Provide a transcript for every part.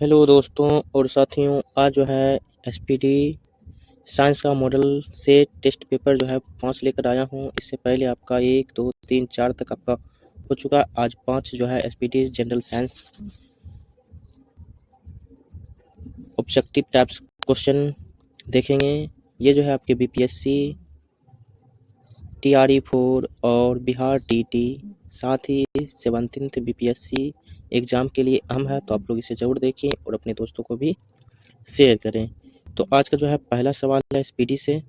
Hello दोस्तों और साथियों, आज जो है एसपीटी साइंस का मॉडल से टेस्ट पेपर जो है 5 लेकर आया हूँ। इससे पहले आपका 1, 2, 3, 4 तक आपका हो चुका। आज 5 जो है SPT general science objective types question देखेंगे। ये जो है आपके बीपीएससी TRE4 और बिहार टीटी साथ ही 17th बीपीएससी एग्ज़ाम के लिए अहम है, तो आप लोग इसे ज़रूर देखें और अपने दोस्तों को भी शेयर करें। तो आज का जो है पहला सवाल है एसपीटी से।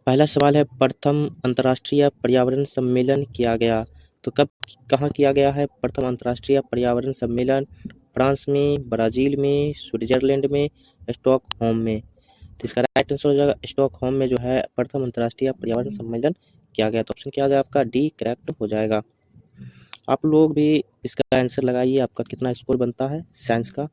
पहला सवाल है, प्रथम अंतर्राष्ट्रीय पर्यावरण सम्मेलन किया गया तो कब कहाँ किया गया है? प्रथम अंतर्राष्ट्रीय पर्यावरण सम्मेलन फ्रांस में, ब्राज़ील में, स्विट्ज़रलैंड में, स्टॉकहोम में। तो इसका राइट आंसर हो जाएगा स्टॉकहोम में जो है प्रथम अंतर्राष्ट्रीय पर्यावरण सम्मेलन किया गया। तो ऑप्शन क्या आ जाएगा आपका? डी करेक्ट हो जाएगा। आप लोग भी इसका आंसर लगाइए, आपका कितना स्कोर बनता है साइंस का।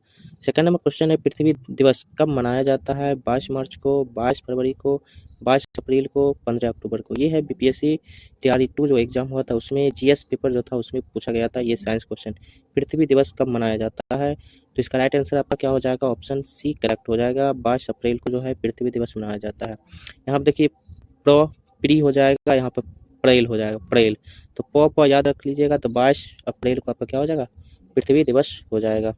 सेकंड नंबर क्वेश्चन है, पृथ्वी दिवस कब मनाया जाता है? 22 मार्च को, 22 फरवरी को, 22 अप्रैल को, 15 अक्टूबर को। ये है बीपीएससी TRE2 जो एग्जाम हुआ था उसमें जीएस पेपर जो था उसमें पूछा गया था ये साइंस क्वेश्चन। पृथ्वी दिवस कब मनाया जाता है? तो इसका राइट आंसर आपका क्या हो जाएगा? ऑप्शन सी करेक्ट हो जाएगा। 22 अप्रैल को जो है पृथ्वी दिवस मनाया जाता है। यहाँ पर देखिए प्री हो जाएगा, यहाँ पर अप्रैल हो जाएगा, अप्रैल। तो प याद रख लीजिएगा। तो 22 अप्रैल को आपका क्या हो जाएगा? पृथ्वी दिवस हो जाएगा।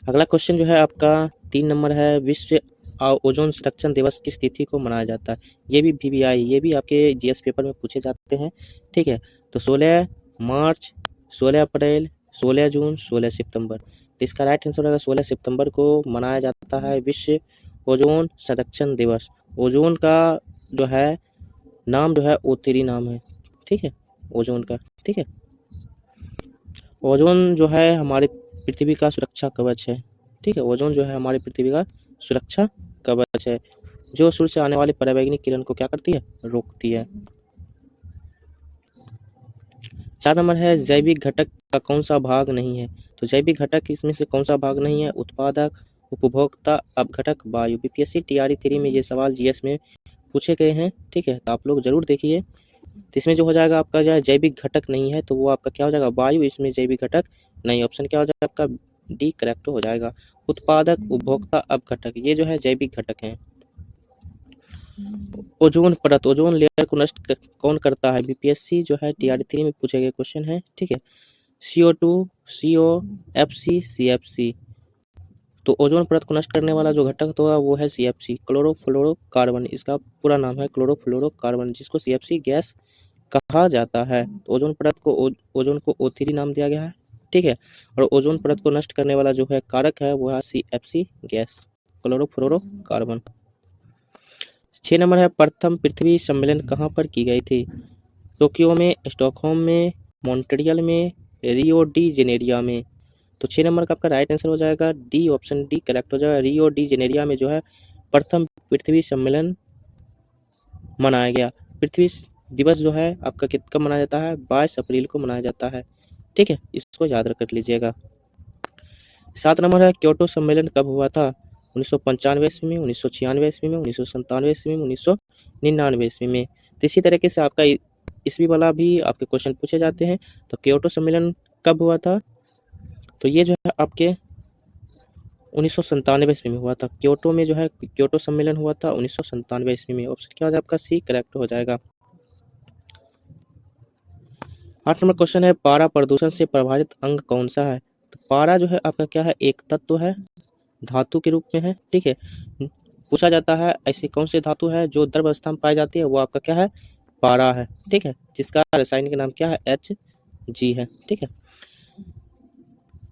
अगला क्वेश्चन जो है आपका 3 नंबर है, विश्व ओजोन संरक्षण दिवस किस तिथि को मनाया जाता है? ये भी VBI, ये भी आपके जीएस पेपर में पूछे जाते हैं, ठीक है। तो 16 मार्च, 16 अप्रैल, 16 जून, 16 सितंबर। तो इसका राइट आंसर होगा 16 सितंबर को मनाया जाता है विश्व ओजोन संरक्षण दिवस। ओजोन का जो है नाम जो है O3 नाम है, ठीक है, ओजोन का, ठीक है। ओजोन जो है हमारी पृथ्वी का सुरक्षा कवच है, ठीक है। ओजोन जो है हमारी पृथ्वी का सुरक्षा कवच है, जो सूर्य से आने वाली पराबैंगनी किरण को क्या करती है? रोकती है। 4 नंबर है, जैविक घटक का कौन सा भाग नहीं है? तो जैविक घटक इसमें से कौन सा भाग नहीं है? उत्पादक, उपभोक्ता, अपघटक, वायु। बीपीएससी TRE3 में ये सवाल जीएस में पूछे गए हैं, ठीक है। तो आप लोग जरूर देखिए। तो इसमें जो हो जाएगा आपका जो है जैविक घटक नहीं है, तो वो आपका क्या हो जाएगा? वायु। इसमें जैविक घटक नहीं, ऑप्शन क्या हो जाएगा आपका? डी करेक्ट हो जाएगा। उत्पादक, उपभोक्ता, अपघटक, ये जो है जैविक घटक हैं। ओजोन परत, ओजोन लेयर को नष्ट कौन करता है? बीपीएससी जो है TRE3 में पूछे गए क्वेश्चन है, ठीक है। CO2, CO, FC, CFC। तो ओजोन परत को नष्ट करने वाला जो घटक तो है वो है CFC, क्लोरोफ्लोरोकार्बन। इसका पूरा नाम है क्लोरोफ्लोरोकार्बन, जिसको CFC गैस कहा जाता है। तो ओजोन परत को ओजोन को O3 नाम दिया गया है, ठीक है। और ओजोन परत को नष्ट करने वाला जो है कारक है वो है CFC गैस, क्लोरोफ्लोरोकार्बन। 6 नंबर है, प्रथम पृथ्वी सम्मेलन कहाँ पर की गई थी? टोक्यो में, स्टॉकहोम में, मॉन्ट्रियल में, रियो डी जेनेरिया में। तो 6 नंबर का आपका राइट आंसर हो जाएगा डी, ऑप्शन डी करेक्ट हो जाएगा। रियो डी जेनेरिया में जो है प्रथम पृथ्वी सम्मेलन मनाया गया। पृथ्वी दिवस जो है आपका कब मनाया जाता है? 22 अप्रैल को मनाया जाता है, ठीक है। इसको याद रख लीजिएगा। 7 नंबर है, क्योटो सम्मेलन कब हुआ था? 1995 ईस्वी में, 1996 ईस्वी में, 1997 ईस्वी में, 1999 ईस्वी में। तो इसी तरीके से आपका ईस्वी वाला भी आपके क्वेश्चन पूछे जाते हैं। तो क्योटो सम्मेलन कब हुआ था? तो ये जो है आपके 1997 ईस्वी में हुआ था। क्योटो में जो है क्योटो सम्मेलन हुआ था 1997 ईस्वी में। ऑप्शन क्या हो जाएगा आपका? सी करेक्ट हो जाएगा। 8 नंबर क्वेश्चन है, पारा प्रदूषण से प्रभावित अंग कौन सा है? तो पारा जो है आपका क्या है? एक तत्व है, धातु के रूप में है, ठीक है। पूछा जाता है ऐसी कौन सी धातु है जो द्रव अवस्था में पाई जाती है? वो आपका क्या है? पारा है, ठीक है, जिसका रासायनिक नाम क्या है? Hg है, ठीक है।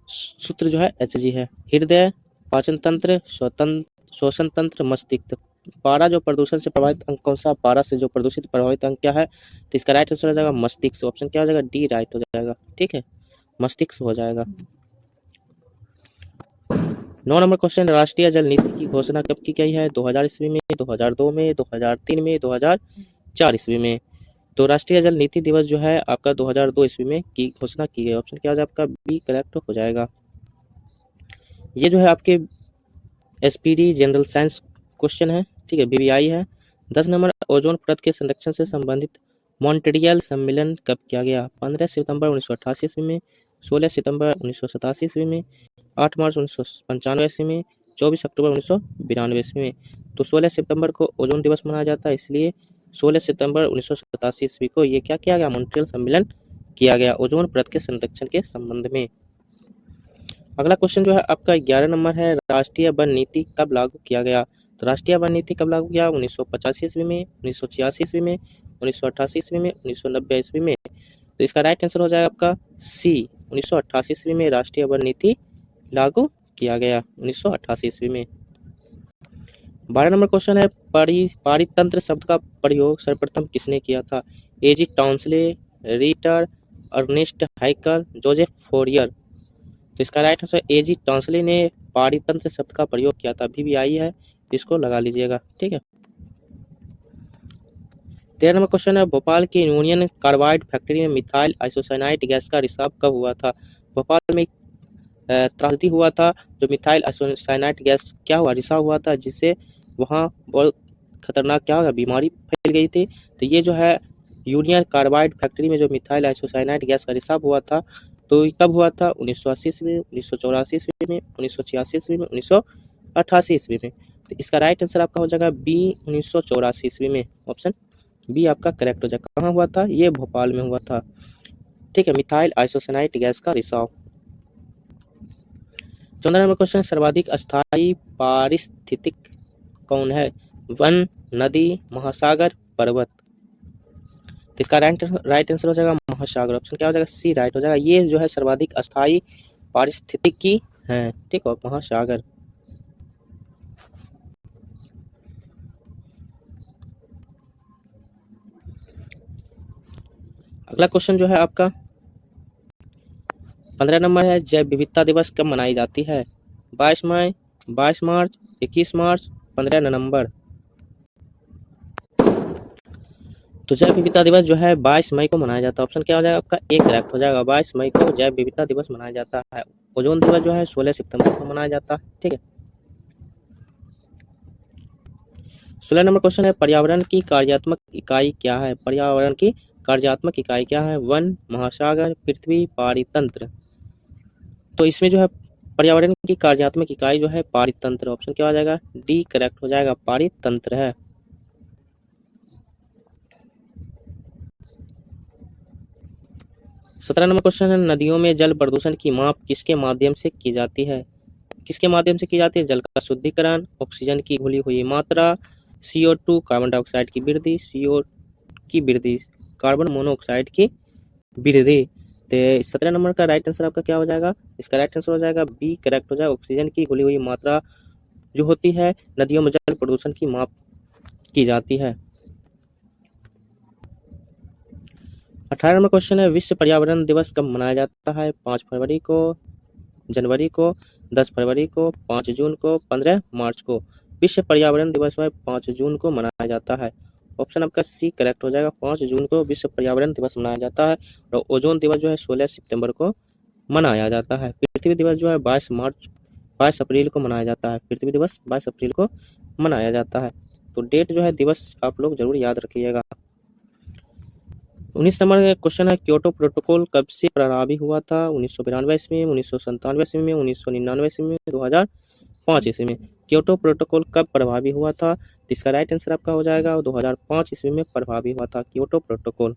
सूत्र जो है Hg है। हृदय, पाचन तंत्र, श्वसन तंत्र, मस्तिष्क। पारा जो प्रदूषण से प्रभावित अंग कौन सा? पारा से जो प्रदूषित प्रभावित अंग क्या है? तो इसका राइट आंसर हो जाएगा मस्तिष्क। ऑप्शन क्या हो जाएगा? डी राइट हो जाएगा, ठीक है, मस्तिष्क हो जाएगा। 9 नंबर क्वेश्चन, राष्ट्रीय जल नीति की घोषणा कब की गई है? 2000 ईस्वी में, 2002 में, 2003 में, 2004 ईस्वी में। तो राष्ट्रीय जल नीति दिवस जो है आपका 2002 ईस्वी में की घोषणा की गई। ऑप्शन क्या हो जाएगा आपका? बी करेक्ट हो जाएगा। ये जो है आपके एसपीडी जनरल साइंस क्वेश्चन है, ठीक है, BBI है। 10 नंबर, ओजोन परत के संरक्षण से संबंधित मॉन्ट्रियल सम्मेलन कब किया गया? 15 सितंबर 1988 ईस्वी में, 16 सितंबर 1987 ईस्वी में, 8 मार्च 1995 ईस्वी में, 24 अक्टूबर 1992 ईस्वी में। तो 16 सितंबर को ओजोन दिवस मनाया जाता है, इसलिए 16 सितंबर 1987 ईस्वी को ये क्या किया गया? मॉन्ट्रियल सम्मेलन किया गया ओजोन परत के संरक्षण के संबंध में। अगला क्वेश्चन जो है आपका 11 नंबर है, राष्ट्रीय वन नीति कब लागू किया गया? तो राष्ट्रीय वन नीति कब लागू किया? 1985 ईस्वी में, 1986 ईस्वी में, 1988 ईस्वी में, 1990 ईस्वी में। तो इसका राइट आंसर हो जाएगा आपका सी, 1988 ईस्वी में राष्ट्रीय वन नीति लागू किया गया, 1988 ईस्वी में। 12 नंबर क्वेश्चन है, पारितंत्र शब्द का प्रयोग सर्वप्रथम किसने किया था? एजी टाउंसले, रीटर, अर्नेस्ट हाइकल, जोसेफ फोरियर। तो इसका राइट आंसर एजी टाउंसले ने पारितंत्र शब्द का प्रयोग किया था, अभी भी आई है, इसको लगा लीजिएगा, ठीक है। 13 नंबर क्वेश्चन है, भोपाल की यूनियन कार्बाइड फैक्ट्री में मिथाइल आइसोसाइनाइड गैस का रिसाव कब हुआ था? भोपाल में त्रासदी हुआ था, जो मिथाइल आइसोसाइनाइड गैस क्या हुआ? रिसाव हुआ था, जिससे वहाँ बहुत खतरनाक क्या होगा? बीमारी फैल गई थी। तो ये जो है यूनियन कार्बाइड फैक्ट्री में जो मिथाइल आइसोसाइनाइड गैस का रिसाव हुआ था, तो कब हुआ था? 1980 ईस्वी में, 1984 ईस्वी में, 1986 ईस्वी में, 1988 ईस्वी में। तो इसका राइट आंसर आपका हो जाएगा बी, 1984 ईस्वी में। ऑप्शन बी आपका करेक्ट हो जाएगा। कहाँ हुआ था? ये भोपाल में हुआ था, ठीक है, मिथाइल आइसोसाइनाइड गैस का रिसाव। 14 नंबर क्वेश्चन, सर्वाधिक अस्थायी पारिस्थितिक कौन है? वन, नदी, महासागर, पर्वत। तो इसका राइट आंसर हो जाएगा महासागर। ऑप्शन क्या हो जाएगा? सी राइट हो जाएगा। ये जो है सर्वाधिक अस्थायी पारिस्थितिकी है, ठीक है, महासागर। अगला क्वेश्चन जो है आपका 15 नंबर है, जैव विविधता दिवस कब मनाई जाती है? 22 मई, 22 मार्च, 21 मार्च, 15 नवंबर। तो जैव विविधता दिवस जो है 22 मई को मनाया जाता है। ऑप्शन क्या हो जाएगा आपका? ए करेक्ट हो जाएगा। 22 मई को जैव विविधता दिवस मनाया जाता है। ओजोन दिवस जो है 16 सितंबर को मनाया जाता है, ठीक है। 16 नंबर क्वेश्चन है, पर्यावरण की कार्यात्मक इकाई क्या है? पर्यावरण की कार्यात्मक इकाई क्या है? वन, महासागर, पृथ्वी, पारितंत्र। तो इसमें जो है पर्यावरण की कार्यात्मक इकाई जो है पारितंत्र। ऑप्शन क्या हो जाएगा? डी करेक्ट हो जाएगा, पारितंत्र है। 17 नंबर क्वेश्चन है, नदियों में जल प्रदूषण की माप किसके माध्यम से की जाती है? किसके माध्यम से की जाती है? जल का शुद्धिकरण, ऑक्सीजन की घुली हुई मात्रा, CO2 कार्बन डाइऑक्साइड की वृद्धि, CO की वृद्धि, कार्बन मोनोऑक्साइड की वृद्धि। तो 17 नंबर का राइट आंसर आपका क्या हो जाएगा? इसका राइट आंसर हो जाएगा बी करेक्ट हो जाएगा, ऑक्सीजन की घुली हुई मात्रा जो होती है नदियों में जल प्रदूषण की माप की जाती है। 18 नंबर क्वेश्चन है, विश्व पर्यावरण दिवस कब मनाया जाता है? 5 फरवरी को, जनवरी को, 10 फरवरी को, 5 जून को, 15 मार्च को। विश्व पर्यावरण दिवस है 5 जून को मनाया जाता है। ऑप्शन आपका सी करेक्ट हो जाएगा, 5 जून को विश्व पर्यावरण दिवस मनाया जाता है। और ओजोन दिवस जो है 16 सितंबर को मनाया जाता है। पृथ्वी दिवस जो है 22 अप्रैल को मनाया जाता है। पृथ्वी दिवस 22 अप्रैल को मनाया जाता है। तो डेट जो है दिवस आप लोग जरूर याद रखिएगा। 19 नंबर का क्वेश्चन है, क्योटो प्रोटोकॉल कब से प्रभावी हुआ था? 1992 ईस्वी में, 1997 ईस्वी में, 1999 ईस्वी में, 2005 ईस्वी में। क्योटो प्रोटोकॉल कब प्रभावी हुआ था? इसका राइट आंसर आपका हो जाएगा 2005 ईस्वी में प्रभावी हुआ था क्योटो प्रोटोकॉल।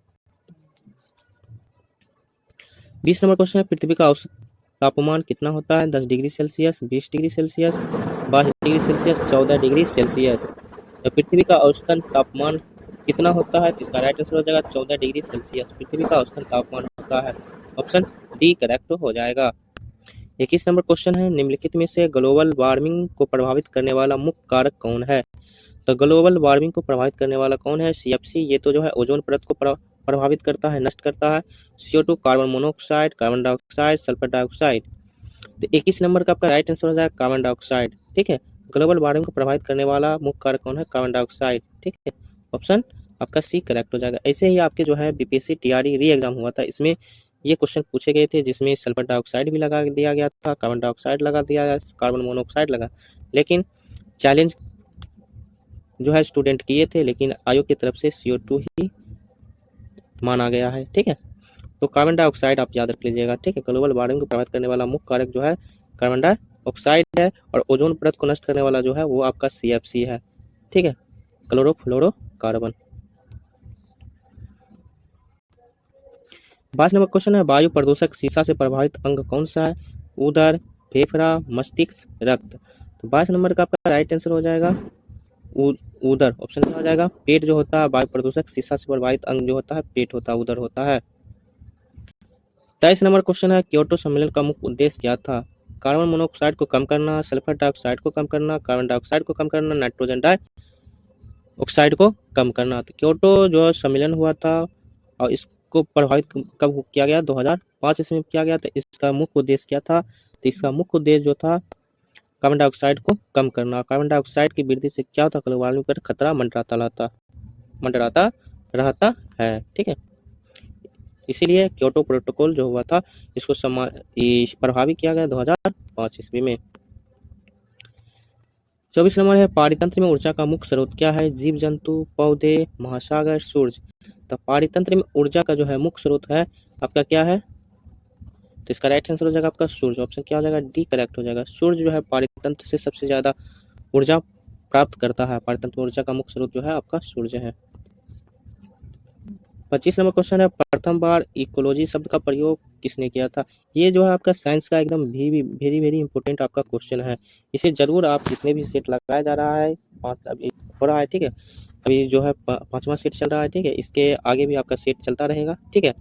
20 नंबर क्वेश्चन है, पृथ्वी का औसत तापमान कितना होता है? 10 degree Celsius, 20 degree Celsius, 22 degree Celsius, 14 degree Celsius. तो पृथ्वी का औसतन तापमान कितना होता है? तो इसका राइट आंसर हो जाएगा 14 डिग्री सेल्सियस पृथ्वी का औसतन तापमान होता है। ऑप्शन डी करेक्ट हो जाएगा। 21 नंबर क्वेश्चन है, निम्नलिखित में से ग्लोबल वार्मिंग को प्रभावित करने वाला मुख्य कारक कौन है? तो ग्लोबल वार्मिंग को प्रभावित करने वाला कौन है? CFC, ये तो जो है ओजोन परत को प्रभावित करता है, नष्ट करता है। CO2 carbon monoxide, carbon dioxide, sulphur dioxide. तो 21 नंबर का आपका राइट आंसर हो जाएगा कार्बन डाइऑक्साइड, ठीक है। ग्लोबल वार्मिंग को प्रभावित करने वाला मुख्य कारक कौन है? कार्बन डाइऑक्साइड, ठीक है। ऑप्शन आपका सी करेक्ट हो जाएगा। ऐसे ही आपके जो है BPSC TRE री एग्जाम हुआ था, इसमें ये क्वेश्चन पूछे गए थे, जिसमें सल्फर डाइऑक्साइड भी लगा दिया गया था, कार्बन डाइऑक्साइड लगा दिया गया, कार्बन मोनोऑक्साइड लगा, लेकिन चैलेंज जो है स्टूडेंट किए थे, लेकिन आयोग की तरफ से CO2 ही माना गया है। ठीक है, तो कार्बन डाइऑक्साइड आप याद रख लीजिएगा। ठीक है, ग्लोबल वार्मिंग को प्रभावित करने वाला मुख्य कारक जो है कार्बन डाइऑक्साइड है, और ओजोन परत को नष्ट करने वाला जो है वो आपका CFC है। ठीक है, क्लोरोफ्लोरोकार्बन। 22 नंबर क्वेश्चन है, वायु प्रदूषक शीशा से प्रभावित अंग कौन सा है? उदर, फेफड़ा, मस्तिष्क, रक्त। तो 22 नंबर का आपका राइट आंसर हो जाएगा उदर। ऑप्शन क्या हो जाएगा? पेट जो होता है, वायु प्रदूषक शीशा से प्रभावित अंग जो होता है पेट होता है, उदर होता है। 23 नंबर क्वेश्चन है, क्योटो सम्मेलन का मुख्य उद्देश्य क्या था? कार्बन मोनोऑक्साइड को कम करना, सल्फर डाइऑक्साइड को कम करना, कार्बन डाइऑक्साइड को कम करना, नाइट्रोजन डाइऑक्साइड को कम करना। तो क्योटो जो सम्मेलन हुआ था और इसको प्रभावित कब किया गया? 2005 ईस्वी में किया गया। तो इसका मुख्य उद्देश्य क्या था? तो इसका मुख्य उद्देश्य जो था कार्बन डाइऑक्साइड को कम करना। कार्बन डाइऑक्साइड की वृद्धि से क्या होता है? ग्लोबल वार्मिंग पर खतरा मंडराता रहता है। ठीक है, इसीलिए क्योटो प्रोटोकॉल जो हुआ था इसको प्रभावी किया गया 2005 ईस्वी में। 24 नंबर है, पारितंत्र में ऊर्जा का मुख्य स्रोत क्या है? जीव जंतु, पौधे, महासागर, सूर्य। तो पारितंत्र में ऊर्जा का जो है मुख्य स्रोत है आपका क्या है? तो इसका राइट आंसर हो जाएगा आपका सूर्य। ऑप्शन क्या हो जाएगा? डी करेक्ट हो जाएगा। सूर्य जो है पारितंत्र से सबसे ज्यादा ऊर्जा प्राप्त करता है। पारितंत्र ऊर्जा का मुख्य स्रोत जो है आपका सूर्य है। 25 नंबर क्वेश्चन है, प्रथम बार इकोलॉजी शब्द का प्रयोग किसने किया था? ये जो है आपका साइंस का एकदम वेरी वेरी इंपॉर्टेंट आपका क्वेश्चन है। इसे जरूर आप जितने भी सेट लगाया जा रहा है, 5 अभी हो रहा है। ठीक है, अभी जो है 5वां सेट चल रहा है। ठीक है, इसके आगे भी आपका सेट चलता रहेगा। ठीक है,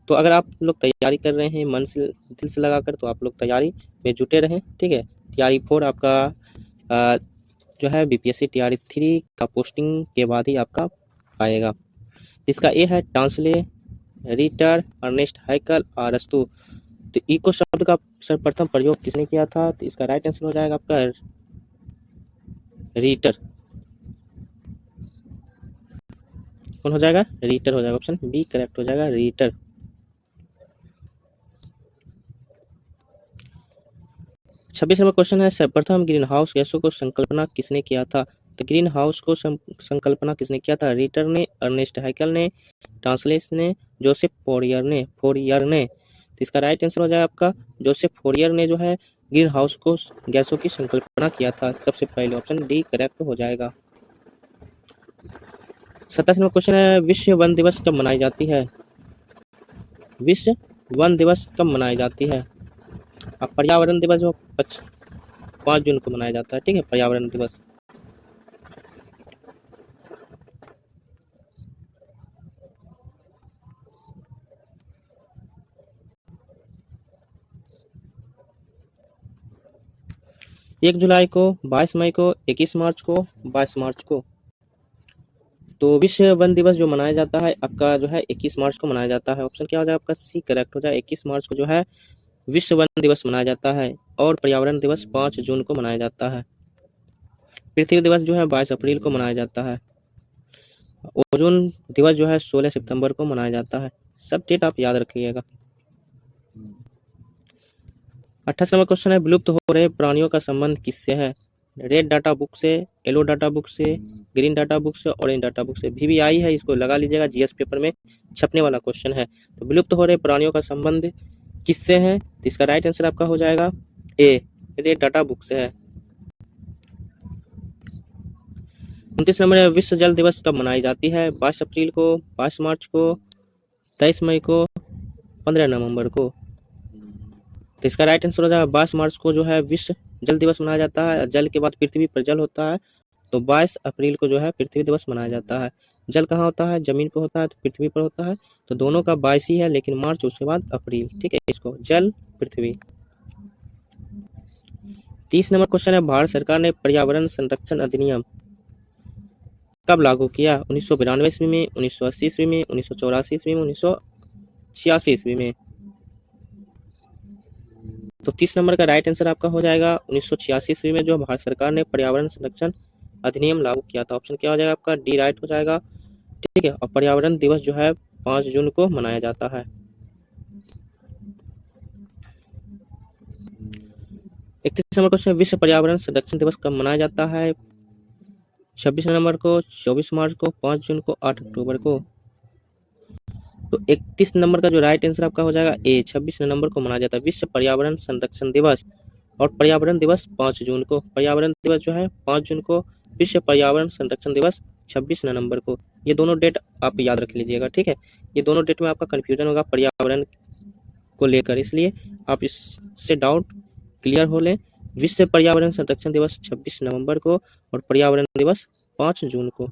तो अगर आप लोग तैयारी कर रहे हैं मन से दिल से लगाकर, तो आप लोग तैयारी में जुटे रहें। ठीक है, TRE 4 आपका जो है BPSC TRE 3 का पोस्टिंग के बाद ही आपका आएगा। इसका ए है ट्रांसलेटर, अर्नेस्ट हैकल, अरस्तु। तो इको शब्द का सर्वप्रथम प्रयोग किसने किया था? तो इसका राइट आंसर हो जाएगा आपका रीटर। कौन हो जाएगा? रीटर हो जाएगा। ऑप्शन बी करेक्ट हो जाएगा, रीटर। 26 नंबर क्वेश्चन है, सर्वप्रथम ग्रीन हाउस गैसों को संकल्पना किसने किया था? तो ग्रीन हाउस को संकल्पना किसने किया था? रीटर ने, अर्नेस्ट हैकल ने, ट्रांसलेस ने, जोसेफ फोरियर ने। तो इसका राइट आंसर हो जाएगा आपका जोसेफ फोरियर ने जो है ग्रीन हाउस को गैसों की संकल्पना किया था सबसे पहले। ऑप्शन डी करेक्ट हो जाएगा। 27 नंबर क्वेश्चन है, विश्व वन दिवस कब मनाई जाती है? विश्व वन दिवस कब मनाई जाती है? अब पर्यावरण दिवस जो 5 जून को मनाया जाता है। ठीक है, पर्यावरण दिवस। एक जुलाई को, 22 मई को, 21 मार्च को, 22 मार्च को। तो विश्व वन दिवस जो मनाया जाता है आपका जो है 21 मार्च को मनाया जाता है। ऑप्शन क्या हो जाएगा आपका? सी करेक्ट हो जाए। 21 मार्च को जो है विश्व वन दिवस मनाया जाता है, और पर्यावरण दिवस 5 जून को मनाया जाता है। पृथ्वी दिवस जो है 22 अप्रैल को मनाया जाता है। ओजोन दिवस जो है 16 सितंबर को मनाया जाता है। सब डेट आप याद रखिएगा। 28 नंबर क्वेश्चन है, विलुप्त हो रहे प्राणियों का संबंध किससे है? रेड डाटा बुक से, येलो डाटा बुक से, ग्रीन डाटा बुक से, ऑरेंज डाटा बुक से। VVI है, इसको लगा लीजिएगा, GS पेपर में छपने वाला क्वेश्चन है। तो विलुप्त हो रहे प्राणियों का संबंध किससे है? तो इसका राइट आंसर आपका हो जाएगा ए, रेड डाटा बुक से है। 29 नंबर है, विश्व जल दिवस कब मनाई जाती है? 22 अप्रैल को, 22 मार्च को, 23 मई को, 15 नवंबर को। तो इसका राइट आंसर हो जाएगा 22 मार्च को जो है विश्व जल दिवस मनाया जाता है। जल के बाद पृथ्वी पर जल होता है, तो 22 अप्रैल को जो है पृथ्वी दिवस मनाया जाता है। जल कहाँ होता है? जमीन पर होता है, तो पृथ्वी पर होता है। तो दोनों का 22 ही है, लेकिन मार्च उसके बाद अप्रैल। ठीक है, इसको जल पृथ्वी। 30 नंबर क्वेश्चन है, भारत सरकार ने पर्यावरण संरक्षण अधिनियम कब लागू किया? 1992 ईस्वी में, 1980 ईस्वी में, 1984 ईस्वी में, 1986 ईस्वी में। तो 30 नंबर का राइट आंसर आपका हो जाएगा 1986 ईस्वी में जो भारत सरकार ने पर्यावरण संरक्षण अधिनियम लागू किया था। ऑप्शन क्या हो जाएगा आपका? डी राइट हो जाएगा। ठीक है, और पर्यावरण दिवस जो है 5 जून को मनाया जाता है। 31 नंबर क्वेश्चन, विश्व पर्यावरण संरक्षण दिवस कब मनाया जाता है? 26 नवंबर को, 24 मार्च को, 5 जून को, 8 अक्टूबर को। तो 31 नंबर का जो राइट आंसर आपका हो जाएगा ए। 26 नवंबर को मनाया जाता है विश्व पर्यावरण संरक्षण दिवस। और पर्यावरण दिवस 5 जून को, पर्यावरण दिवस जो है 5 जून को, विश्व पर्यावरण संरक्षण दिवस 26 नवंबर को। ये दोनों डेट आप याद रख लीजिएगा, ठीक है। ये दोनों डेट में आपका कंफ्यूजन होगा पर्यावरण को लेकर, इसलिए आप इससे डाउट क्लियर हो लें। विश्व पर्यावरण संरक्षण दिवस 26 नवंबर को और पर्यावरण दिवस 5 जून को।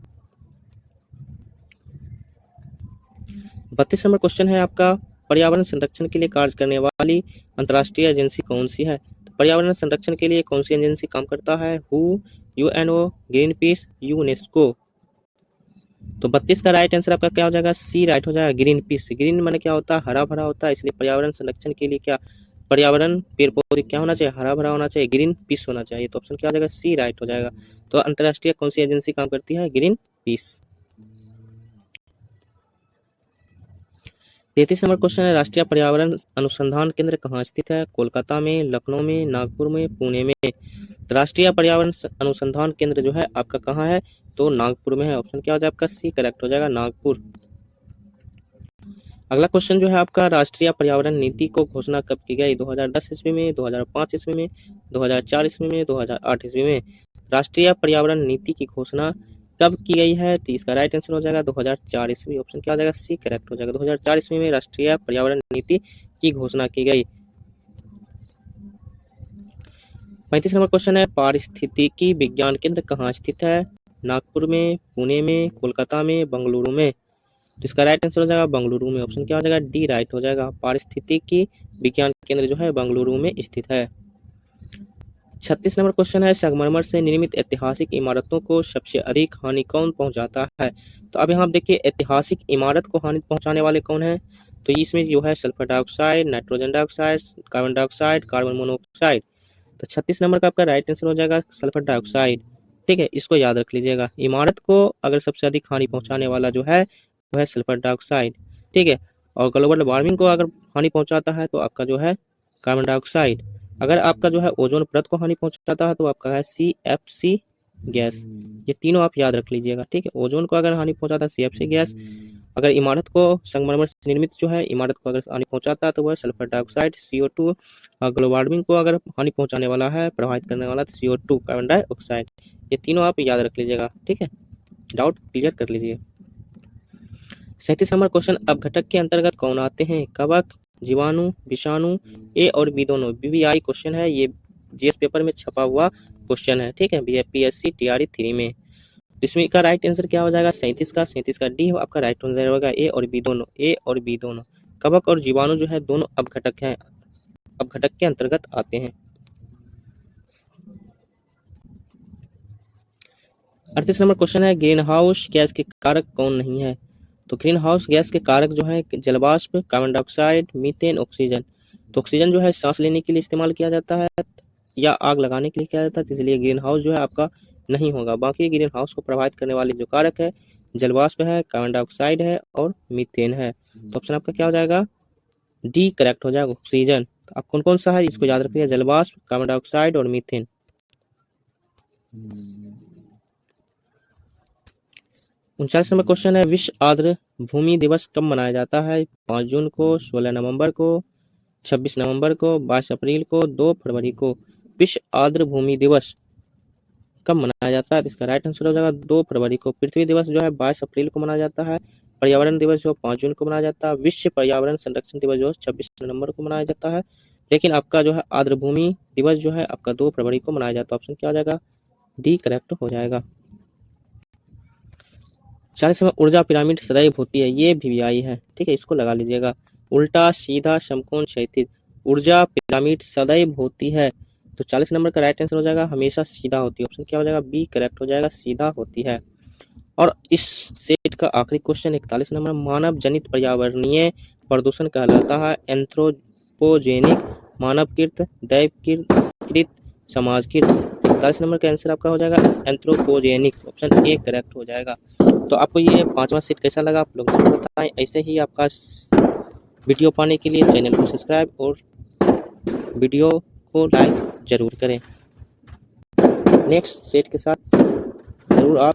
32 नंबर क्वेश्चन है आपका, पर्यावरण संरक्षण के लिए कार्य करने वाली अंतर्राष्ट्रीय एजेंसी कौन सी है? तो पर्यावरण संरक्षण के लिए कौन सी एजेंसी काम करता है? Who, UNO, green peas, UNESCO. तो 32 का राइट आंसर आपका क्या हो जाएगा? सी राइट हो जाएगा, ग्रीन पीस। ग्रीन माने क्या होता है? हरा भरा होता है, इसलिए पर्यावरण संरक्षण के लिए क्या, पर्यावरण पेड़ पौधे क्या होना चाहिए? हरा भरा होना चाहिए, ग्रीन पीस होना चाहिए। तो ऑप्शन क्या हो जाएगा? सी राइट हो जाएगा। तो अंतर्राष्ट्रीय कौन सी एजेंसी काम करती है? Green peas. 33 नंबर क्वेश्चन है, राष्ट्रीय पर्यावरण अनुसंधान केंद्र कहाँ स्थित है? कोलकाता में, लखनऊ में, नागपुर में, पुणे में। राष्ट्रीय पर्यावरण अनुसंधान केंद्र जो है आपका कहाँ है? तो नागपुर में है। ऑप्शन क्या हो जाएगा आपका? सी करेक्ट हो जाएगा, नागपुर। अगला क्वेश्चन जो है आपका, राष्ट्रीय पर्यावरण नीति को घोषणा कब की गई? 2010 ईस्वी में, 2005 ईस्वी में, 2004 ईस्वी में, 2008 ईस्वी में। राष्ट्रीय पर्यावरण नीति की घोषणा कब की गई है? तो इसका राइट आंसर हो जाएगा 2004 ईस्वी। ऑप्शन क्या हो जाएगा? सी करेक्ट हो जाएगा। 2004 ईस्वी में राष्ट्रीय पर्यावरण नीति की घोषणा की गई। 35 नंबर क्वेश्चन है, पारिस्थितिकी विज्ञान केंद्र कहाँ स्थित है? नागपुर में, पुणे में, कोलकाता में, बेंगलुरु में। तो इसका राइट आंसर हो जाएगा बेंगलुरु में। ऑप्शन क्या हो जाएगा? डी राइट हो जाएगा। पारिस्थितिकी विज्ञान केंद्र जो है बेंगलुरु में स्थित है। 36 नंबर क्वेश्चन है, संगमरमर से निर्मित ऐतिहासिक इमारतों को सबसे अधिक हानि कौन पहुंचाता है? तो अब यहाँ आप देखिए, ऐतिहासिक इमारत को हानि पहुंचाने वाले कौन है? तो इसमें जो है sulphur dioxide, nitrogen dioxide, carbon dioxide, carbon monoxide. तो 36 नंबर का आपका राइट आंसर हो जाएगा सल्फर डाइऑक्साइड, ठीक है। इसको याद रख लीजिएगा, इमारत को अगर सबसे अधिक हानि पहुंचाने वाला जो है वो है सल्फर डाइऑक्साइड, ठीक है। और ग्लोबल वार्मिंग को अगर हानि पहुंचाता है तो आपका जो है कार्बन डाइऑक्साइड। अगर आपका जो है ओजोन परत को हानि पहुंचाता है तो आपका है CFC गैस। ये तीनों आप याद रख लीजिएगा, ठीक है। ओजोन को अगर हानि पहुंचाता है CFC गैस, अगर इमारत को संगमरमर से निर्मित जो है इमारत को अगर हानि पहुंचाता है तो वह है सल्फर डाइऑक्साइड CO2। और ग्लोबल वार्मिंग को अगर हानि पहुंचाने वाला है, प्रभावित करने वाला, तो CO2 कार्बन डाइऑक्साइड। ये तीनों आप याद रख लीजिएगा, ठीक है। डाउट क्लियर कर लीजिए। 37 नंबर क्वेश्चन, अपघटक के अंतर्गत कौन आते हैं? कवक, जीवाणु, विषाणु, ए और बी दोनों। BBI क्वेश्चन है ये, GS पेपर में छपा हुआ क्वेश्चन है, ठीक है। PSC TRE 3 में। इसमें का राइट आंसर क्या हो जाएगा? 37 का डी आपका राइट आंसर होगा, ए और बी दोनों। ए और बी दोनों, कवक और जीवाणु जो है दोनों अपघटक हैं, अपघटक के अंतर्गत आते हैं। 38 नंबर क्वेश्चन है, ग्रीन हाउस गैस के कारक कौन नहीं है? तो ग्रीन हाउस गैस के कारक जो है जलवाष्प, कार्बन डाइऑक्साइड, मीथेन, ऑक्सीजन। तो ऑक्सीजन जो है सांस लेने के लिए इस्तेमाल किया जाता है या आग लगाने के लिए किया जाता है, तो इसलिए ग्रीन हाउस जो है आपका नहीं होगा। बाकी ग्रीन हाउस को प्रभावित करने वाले जो कारक है जलवाष्प है, कार्बन डाइऑक्साइड है और मीथेन है। तो ऑप्शन आपका क्या हो जाएगा? डी करेक्ट हो जाएगा, ऑक्सीजन। तो आप कौन कौन सा है इसको याद रखिए, जलवाष्प, कार्बन डाइऑक्साइड और मीथेन। 39 नंबर क्वेश्चन है, विश्व आर्द्र भूमि दिवस कब मनाया जाता है? 5 जून को, 16 नवंबर को, 26 नवंबर को, 22 अप्रैल को, 2 फरवरी को। विश्व आर्द्र भूमि दिवस कब मनाया जाता है? तो इसका राइट आंसर हो जाएगा 2 फरवरी को। पृथ्वी दिवस जो है 22 अप्रैल को मनाया जाता है। पर्यावरण दिवस जो 5 जून को मनाया जाता है। विश्व पर्यावरण संरक्षण दिवस जो 26 नवंबर को मनाया जाता है। लेकिन आपका जो है आर्द्र भूमि दिवस जो है आपका 2 फरवरी को मनाया जाता है। ऑप्शन क्या हो जाएगा? डी करेक्ट हो जाएगा। 40 में ऊर्जा पिरामिड सदैव होती है, ये BBI है, ठीक है। इसको लगा लीजिएगा, उल्टा, सीधा, समकोण, क्षैतिज। ऊर्जा पिरामिड सदैव होती है, तो 40 नंबर का राइट आंसर हो जाएगा हमेशा सीधा होती है। ऑप्शन क्या हो जाएगा? बी करेक्ट हो जाएगा, सीधा होती है। और इस सेट का आखिरी क्वेश्चन 41 नंबर, मानव जनित पर्यावरणीय प्रदूषण कहलाता है एंथ्रोपोजेनिक, मानवकृत, दैवकृत, समाजकृत। 41 नंबर का आंसर आपका हो जाएगा एंथ्रोपोजेनिक। ऑप्शन ए करेक्ट हो जाएगा। तो आपको ये 5वां सेट कैसा लगा आप लोग जरूर बताएं। ऐसे ही आपका वीडियो पाने के लिए चैनल को सब्सक्राइब और वीडियो को लाइक जरूर करें। नेक्स्ट सेट के साथ जरूर आप